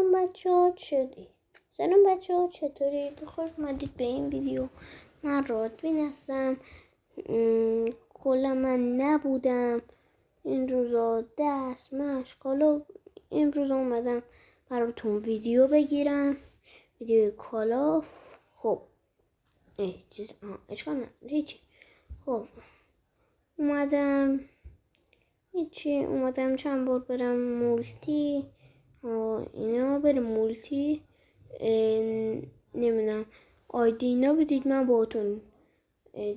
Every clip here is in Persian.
سلام بچه ها چطورید؟ خوش اومدید به این ویدیو. من رادوین هستم. کلا من نبودم این روزا، درس مشق. حالا امروز اومدم براتون ویدیو بگیرم، ویدیو کالاف. خب اشکال نداره هیچی. خب اومدم چند بار برم مولتی، اینا بریم مولتی، نمیدونم آیدی اینا بدید، من باهاتون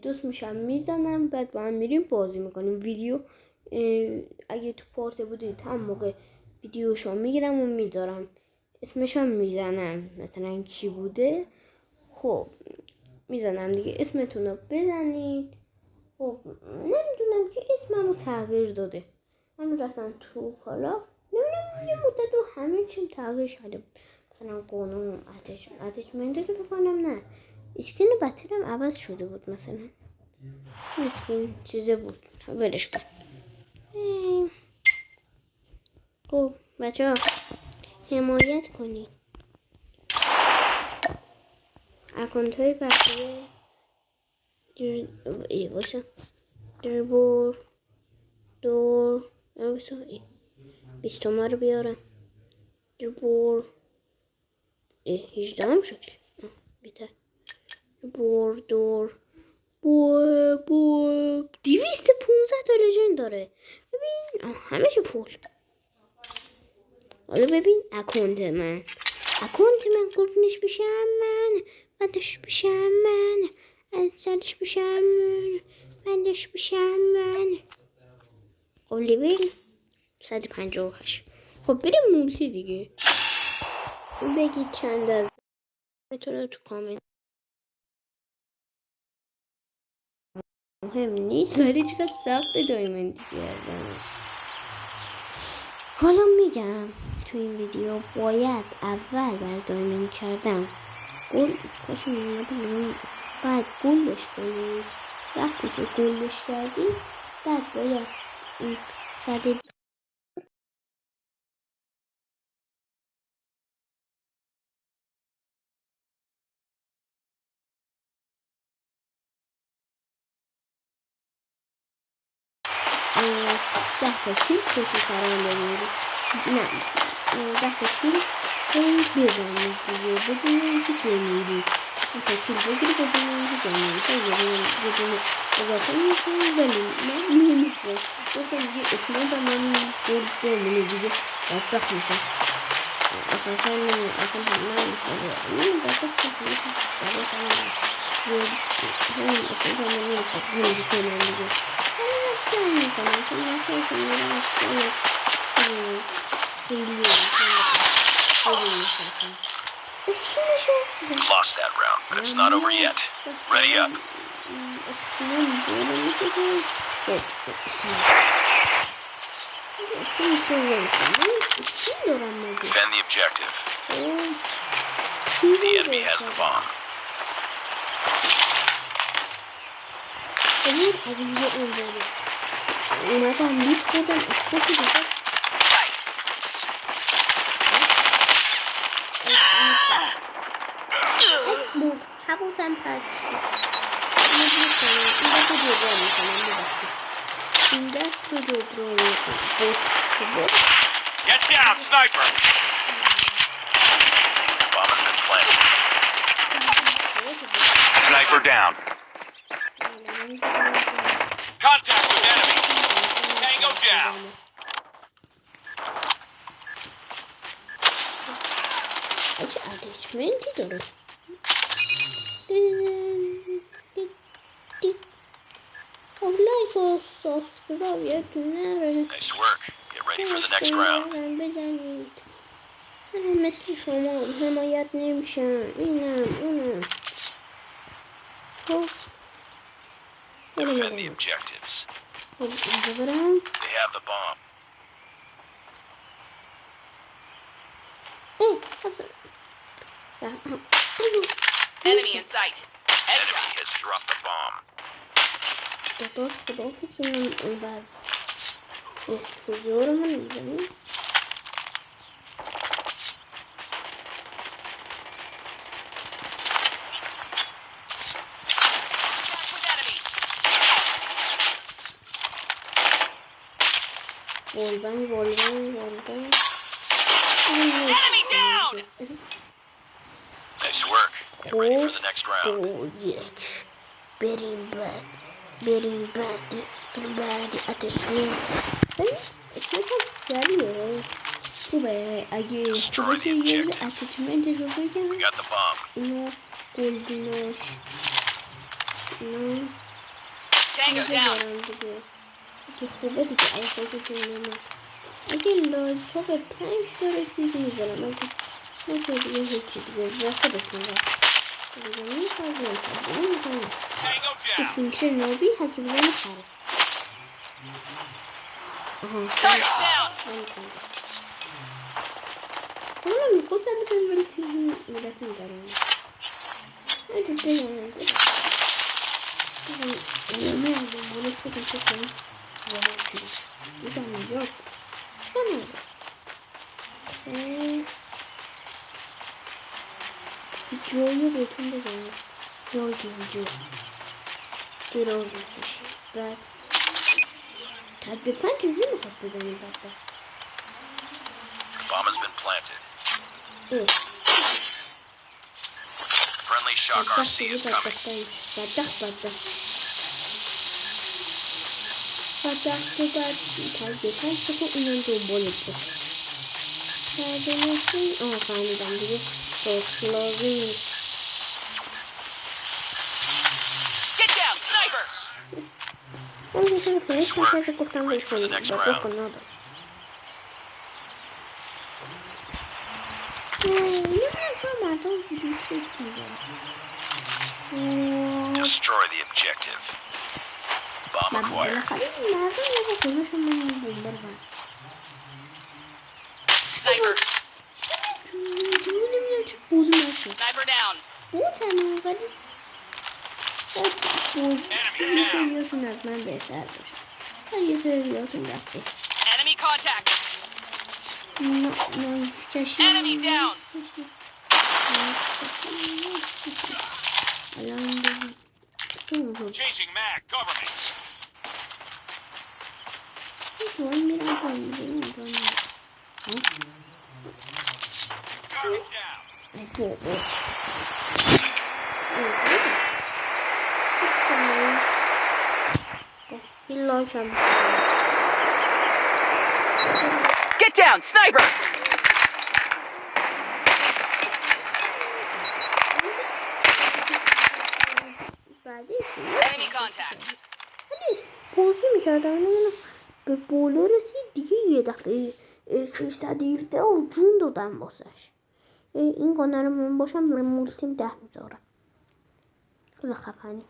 دوست میشم، میزنم، بعد با هم میریم بازی میکنیم. ویدیو اگه تو پارت بودید هم موقع ویدیوشو میگیرم و میدارم، اسمشو میزنم، مثلا کی بوده. خب میزنم دیگه، اسمتون رو بزنید. خب نمیدونم که اسممو تغییر داده، من رفتم تو کالاف، نمیدونم یه مدت و همه چیم تغییر شده بود، مثلا قانون اتچمنت رو بکنم، نه اسکین بطرم عوض شده بود، مثلا اسکین چیزه بود، ولش کن. خب بچه ها حمایت کنید اکانت های بقیه. دربور دور 20 تومن رو بیارم. دربور 18 هم شد. بیتر بور دور 215 تا لژند داره. ببین همه چی فول. حالا ببین اکانت من قربونش بشم، من بعدش بشم، من ازش بشم، بعدش بشم من. خب لیبل 158. خب بریم مولتی دیگه. بگید چند از میتونه تو کامنت، مهم نیست ولی چقدر سخت دایمندی کردنش. حالا میگم تو این ویدیو باید اول بر دایمند کردن گل کاش میومده بیرون، بعد گلش کنید. وقتی که گلش کردید بعد باید صد ده تا کیل پشت سرم ببینید، نه 10 تا کیل بزنید دیگه، بدونید که بمیرید. 10 تا کیل بگیرید بدونید که بمیرید. یه دونه اضافه میکنید ولی من نمیخوام، گفتم دیگه اسمان با من گل بمونه دیگه بدبخت میشم. اصلا نمیخوام Lost that round, but it's not over yet. Ready up. Defend the objective. The enemy has the bomb. حواسم پرت شد. این دست رو جبران میکنم. Get down, sniper! Bomb has been planted. Sniper down. Contact with enemy. Tango down. چه اتچمنتی داره؟ لایک و سابسکرایب یادتون نره. Nice work. Get ready for the next round. بزنید. من مثل شما حمایت نمیشم. اینم اونم. خب Defend the objectives. اینجا برم. They have the bomb. Enemy in sight. Enemy has dropped the bomb. داداش خدا فکرم اونور کجا رو من میزنیم. والبنگ Enemy down! Nice work. Get ready for the next round. یک بریم بعد اتشون اسمتم سریعه خوبه اگه خوبه که یه روز اتچمنتش رو بگم We got the bomb. اینو گلدیناش اینو Tango down. بذارم دیگه که خوبه دیگه ای خوشتون نمید اگه لایک ها به 5 تا رسید میذارم اگه نه که دیگه هیچی دیگه به خودتون رفت دیگه نمیخواد Tango down. فینکشن نوبی حکی بزنی خره آها Target down. حالا میخواستم بزنم ولی چیزی میرفت میدارم اگه بزنم نه دنبال سکن کنم زمان چیز بزنم اینجا چه نگه جایی بهتون بزنم جایی اینجا دراز میکشی بعد تطبیقا چیزی میخواد بزنیم بعد Bomb has been planted. اوه Friendly shock RC is coming. بدبخت تو بعد تطبیقا چکن اینم دنبالت باشه تردنشون فهمیدم دیگه لازم Get down, sniper. اون یه فرش میشه گفتم بهش کنیم با گفت ندارم نمیدونم چرا مردم ویدیو فکر میزنم Destroy the objective. Bomb acquired. بالاخره مردم یه با خودشون من بومبر برم Sniper. نمیدونم چه بوزی نشد Sniper down. بوتنه ولی یه سریاتون از من بهتر باشه ولی یه سریاتون رفته Enemy contact. نایف کشی Enemy down. الان بزن Changing mag. Cover me. جوان میرم پایین میرم جوان میرم Target down. ای بابا این لایف هم Get down, sniper. Enemy contact. ولی بازی میکردم نمیدونم به بالا رسید دیگه یه دفعه 617 و جون دادم واسش این گانه رو من باشم مولتیم 10 میذارم خیلی خفنی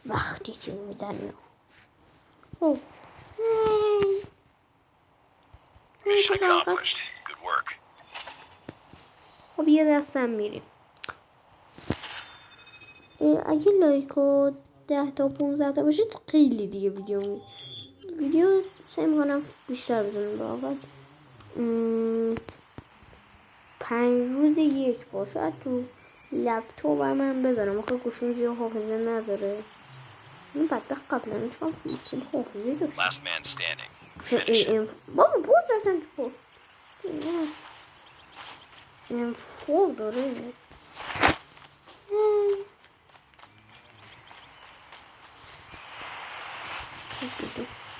وقتی که میزنم اوه Mission accomplished. Good work. خب یه دستم میریم اگه لایک و 10 تا 15 تا باشید خیلی دیگه ویدیو سعی میکنم بیشتر بزنم واقعا 5 روز یک بار شاید تو لپتاپ من بذارم آخه گوشیم زیاد حافظه نداره این بدبخت قبلا چون مشکل حافظه داشت Last man standing. Finish it. بابا باز رفتن تو فور داره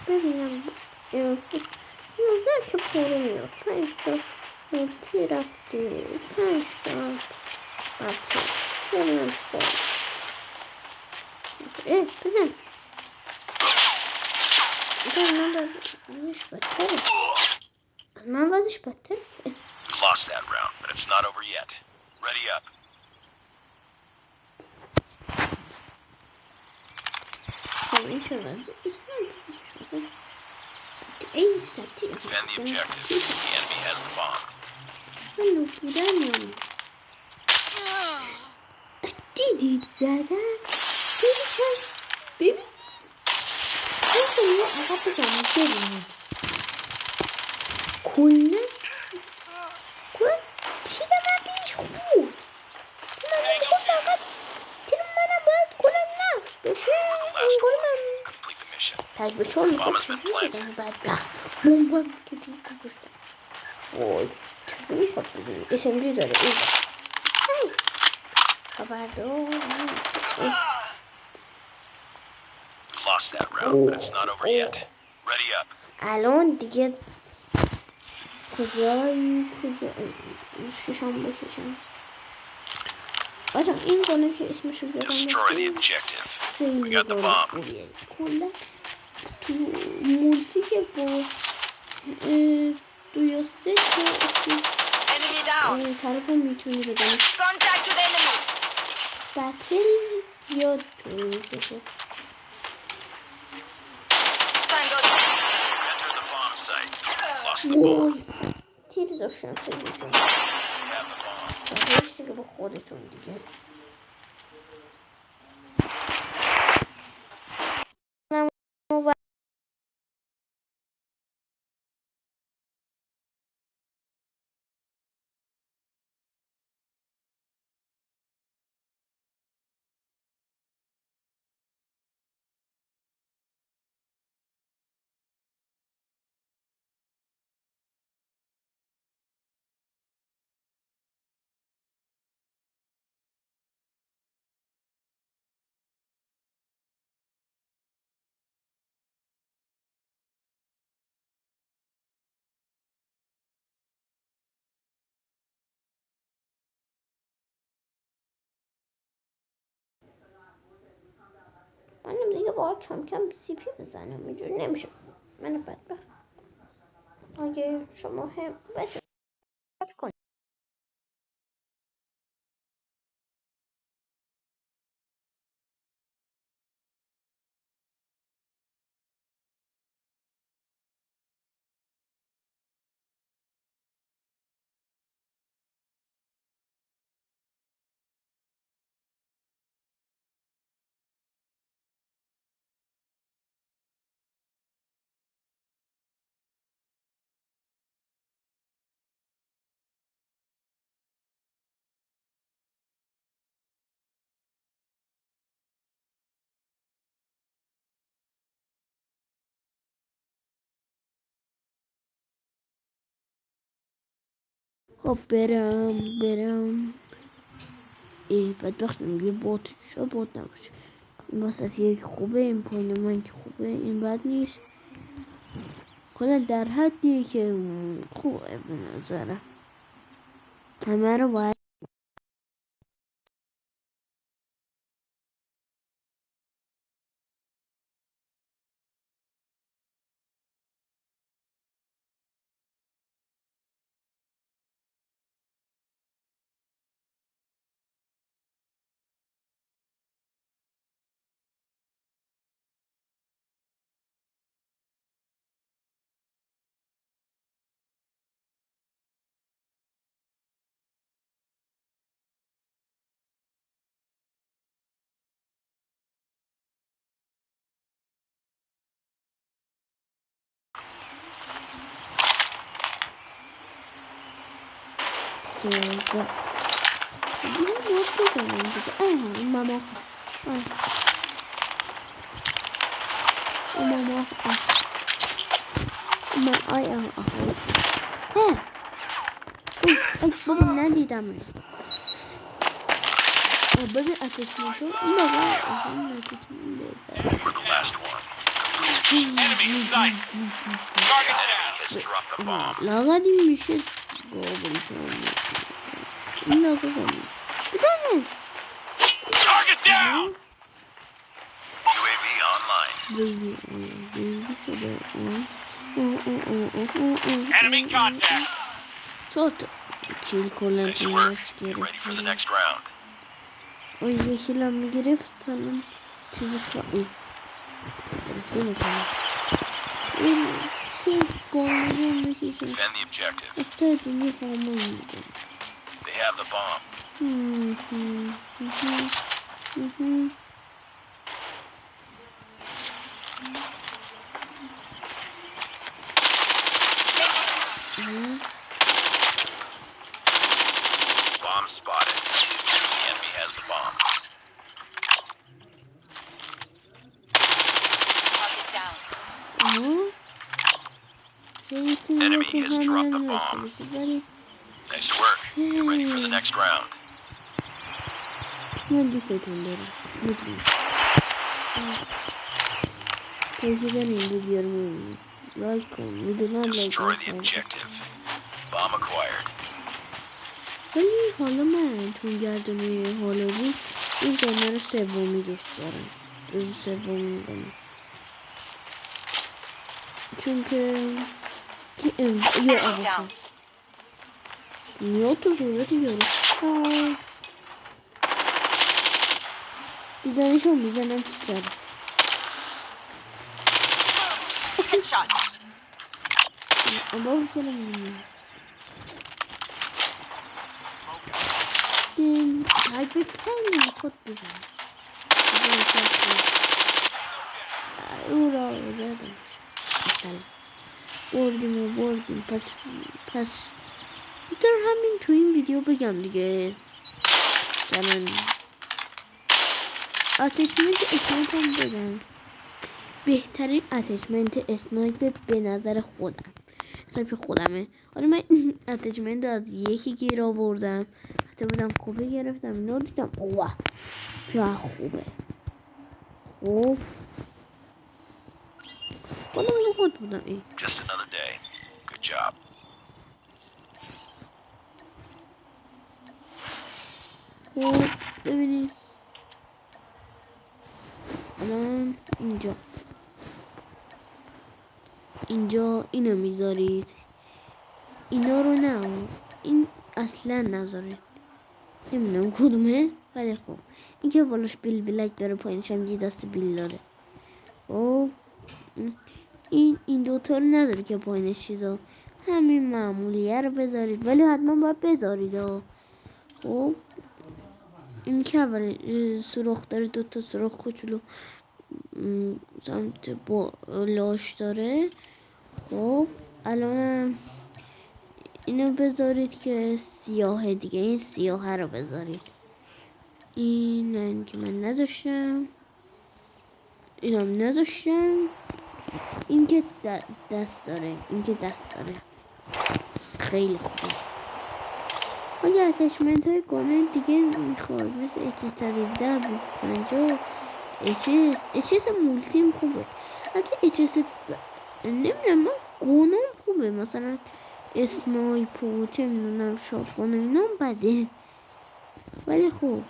ببینم نظر که پرو میاد 5 تا مولتی رفته 5 تا بچه ببینم چطور بزن من وزش بدتر که Lost that round, but it's not over yet. Ready up. این شده ای سبتی Defend the objective. The enemy has the bomb. من نبودم یا دیدید زدن ببینید این عقب بزنید ببینید کلا تیر من بیش خورد تیر منم باید کلا نفت بشه این گل من Complete the mission. تک به 4 میخواد چجوری بزنه بدبخت بمب که دیگه گذاشتم وای چجوری میخواد بزنه SMG داره هی خبردار Lost that round, but it's not over yet. Ready up. الان دیگه کجایی ششم بکشم بچه این گانه که اسمشو بیارم Destroy the objective. We خیلی got the گانه bomb. خوبیه کلا تو مولتی که با دو یا سه Enemy down. طرف رو میتونی بزنی Contact with enemy. بتل زیاد طول میکشه Tango. Enter the bomb site. Lost the bomb. وای تیری داشتم چه میتونی We have the bomb. بایستی که با خودتون دیگه منم دیگه باید کم کم سی پی بزنم اینجوری نمیشه منو بدبخت اگه شما هم بچه کن خب برم بدبختم یه بوت شو بوت نباشه این واسه یک خوبه این پایین من که خوبه این بد نیست کلا در حدیه که خوبه به نظرم همه رو باید سوزه دیگه بوت کنم دیگه ماما ماما بابا ندیدم ببین اتشمنتو این بابا We're the last one. Enemy in sight. Target Enemy down. has dropped the bomb. لاغت این میشه گابل این لاغت هم بزنش Target down. UAV online. بیبی شده Enemy contact. چهارتا کیل کلن Nice تو work. ماچ Get ready for the گرفت next round. یکی هم میگرفت الان چیزی فایی گرفته میکنم این چه گانه میکشم Defend the objective. از ته دنیا فهمه میدم They have the bomb. Bomb spotted. The enemy has the bomb. Target down. Enemy has dropped the bomb. ولی Nice work. Get ready for the next round. من دوستتون دارم میدونی توضیح این ویدیو رو میبینید لایک کن میدونم لایک Destroy the کن objective. Bomb acquired. ولی حالا من چون گردنه حالا بود این گانه رو سومی دوست دارم روز سومی گانه چون که یه آقا میاد تو صورت یارو بیزنشون میزنم تو سر Headshot. اما بکنم میمونم این تایپ پنگ میخواد بزنم او را زدم مثلا بردیم پس میتونم همین تو این ویدیو بگم دیگه مثلا اتچمنت اسنایپ هم بگم بهترین اتچمنت اسنایپ به نظر خودم اسنایپ خودمه حالا من اتچمنت از یکی گیر آوردم حتی بودم کوبه گرفتم اینا دیدم اوه چه خوبه خوب حالا من خود بودم این Just another day. Good job. خب ببینید الان اینجا اینو میذارید اینا رو نه این اصلا نذارید نمیدونم کدومه ولی خب این که بالاش بیل بلک داره پایینش هم یه دست بیل داره خب این دوتا رو نداره که پایینش چیزا همین معمولیه رو بذارید ولی حتما باید بذارید خب این که اول سوراخ داره دوتا سوراخ کوچولو سمت با لاش داره خب الان اینو بذارید که سیاه دیگه این سیاه رو بذارید این که من نذاشتم اینم نذاشتم این که دست داره خیلی خوبه اگه اتچمنت های گانه دیگه میخواد مثل اکی 117 50 اچس مولتیم خوبه اگه اچس نمیدونم من گانم خوبه مثلا اسنایپ و چه میدونم شاتگان و اینا بده ولی خوب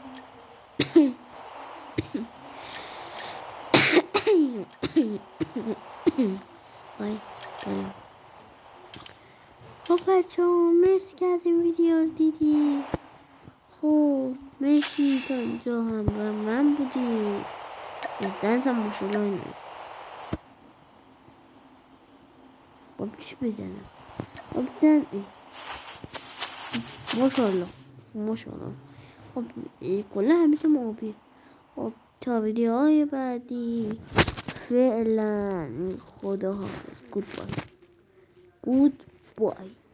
وای گلم خب بچه ها مرسی که از این ویدیو رو دیدی خب مرسی تا اینجا همراه من بودید دنسم ماشالله اینه خب چی بزنم خب دن ماشالله خب کلا همیشه مابیه خب تا ویدیوهای بعدی فعلا خدا حافظ گود بای